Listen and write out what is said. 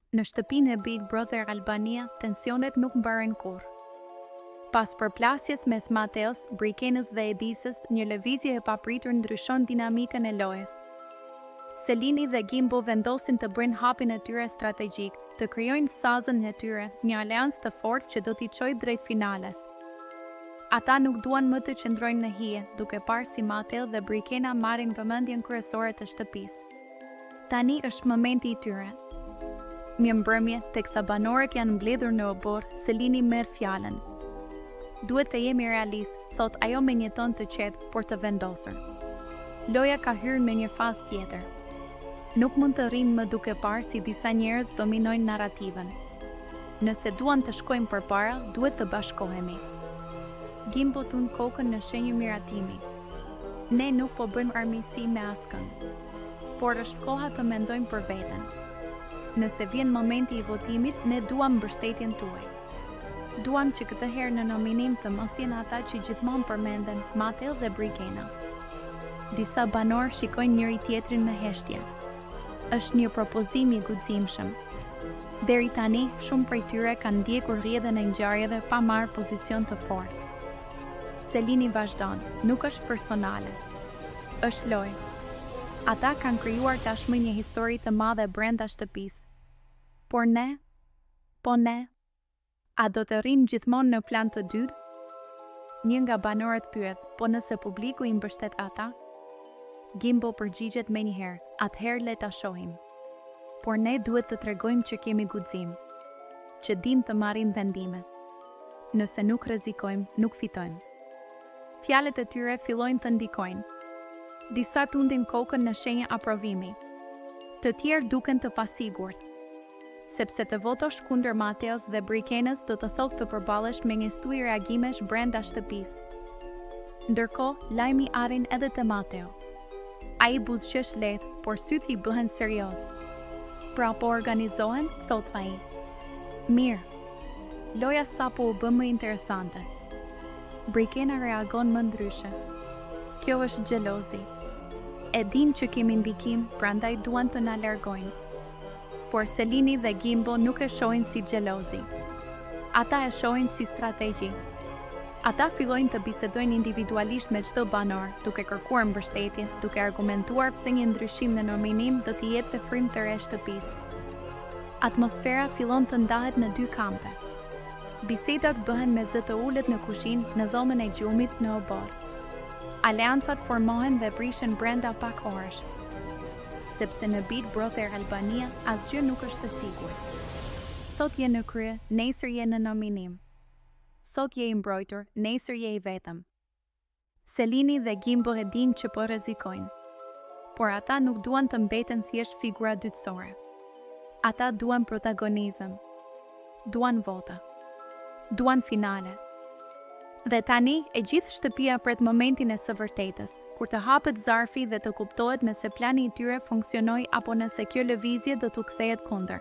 Në shtëpinë e Big Brother Albania, tensionet nuk mbaren kurrë. Pas përplasjes mes Mateos, Brikenës dhe Edisës, një lëvizje e papritur ndryshon dinamikën e lojës. Selini dhe Gimbo vendosin të bëjnë hapin e tyre strategjik, të krijojnë sazën e tyre, një aleancë të fortë që do t'i çojë drejt finales. Ata nuk duan më të qëndrojnë në hije, duke parë si Mateo dhe Brikena marrin vëmendjen kryesore të shtëpisë. Tani është momenti i tyre. Mirëmbrëmje, teksa banorët janë mbledhur në obor, Selini merr fjalën. Duhet të jemi realist, thot ajo me një ton të qetë, por të vendosur. Loja ka hyrë me një fazë tjetër. Nuk mund të rrinë më duke parë si disa njerëz dominojnë narrativën. Nëse duan të shkojmë përpara, duhet të bashkohemi. Gimbo tun kokën në shenjë miratimi. Ne nuk po bëjmë armiqësi me askën, por është koha të mendojmë për veten. Nëse vjen momenti i votimit, ne duam mbështetjen tuaj. Duam që këtë herë në nominim të mos jenë ata që gjithmonë përmenden, Mateo dhe Brikena. Disa banor shikojnë njëri tjetrin në heshtje. Është një propozim i guximshëm. Deri tani, shumë prej tyre kanë ndjekur rrjedhën e ngjarjeve pa marrë pozicion të fortë. Selini vazhdon, nuk është personale. Është lojë. Ata kanë krijuar tashmë një histori të madhe brenda shtëpisë. Por ne? Po ne? A do të rrinë gjithmonë në plan të dytë? Një nga banorët pyet, po nëse publiku i mbështet ata? Gimbo përgjigjet menjëherë, atëherë le ta shohim. Por ne duhet të tregojmë që kemi guxim, që dim të marrim vendime. Nëse nuk rrezikojmë, nuk fitojmë. Fjalët e tyre fillojnë të ndikojnë. Disa tundin kokën në shenjë aprovimi. Të tjerë duken të pasigurt. Sepse të votosh kundër Mateos dhe Brikenës do të thotë të përballesh me një stuj reagimesh brenda shtëpisë. Ndërkohë, lajmi arrin edhe te Mateo. Ai buzëqesh lehtë, por sytë i bëhen serioz. Pra po organizohen, thot ai. Mirë. Loja sapo u bë më interesante. Brikena reagon më ndryshe. Kjo është xhelozi. E din që kemi ndikim, prandaj duan të na largojnë. Por Selini dhe Gimbo nuk e shohin si xhelozi. Ata e shohin si strategji. Ata fillojnë të bisedojnë individualisht me çdo banor, duke kërkuar mbështetje, duke argumentuar pse një ndryshim në nominim do t'i jepte frymë të re shtëpisë. Atmosfera fillon të ndahet në dy kampe. Bisedat bëhen me zë të ulët në kushinë, në dhomën e gjumit, në obor. Aleancat formohen dhe prishen brenda pak orësh. Sepse në Big Brother Albania asgjë nuk është e sigurt. Sot je në krye, nesër je në nominim. Sot je i mbrojtur, nesër je i vetëm. Selini dhe Gimbo e dinë që po rrezikojnë. Por ata nuk duan të mbeten thjesht figura dytësore. Ata duan protagonizëm. Duan vota. Duan finale. Dhe tani, e gjithë shtëpia pret momentin e së vërtetës, kur të hapet zarfi dhe të kuptohet nëse plani i tyre funksionoi apo nëse kjo lëvizje do t'u kthehet kundër.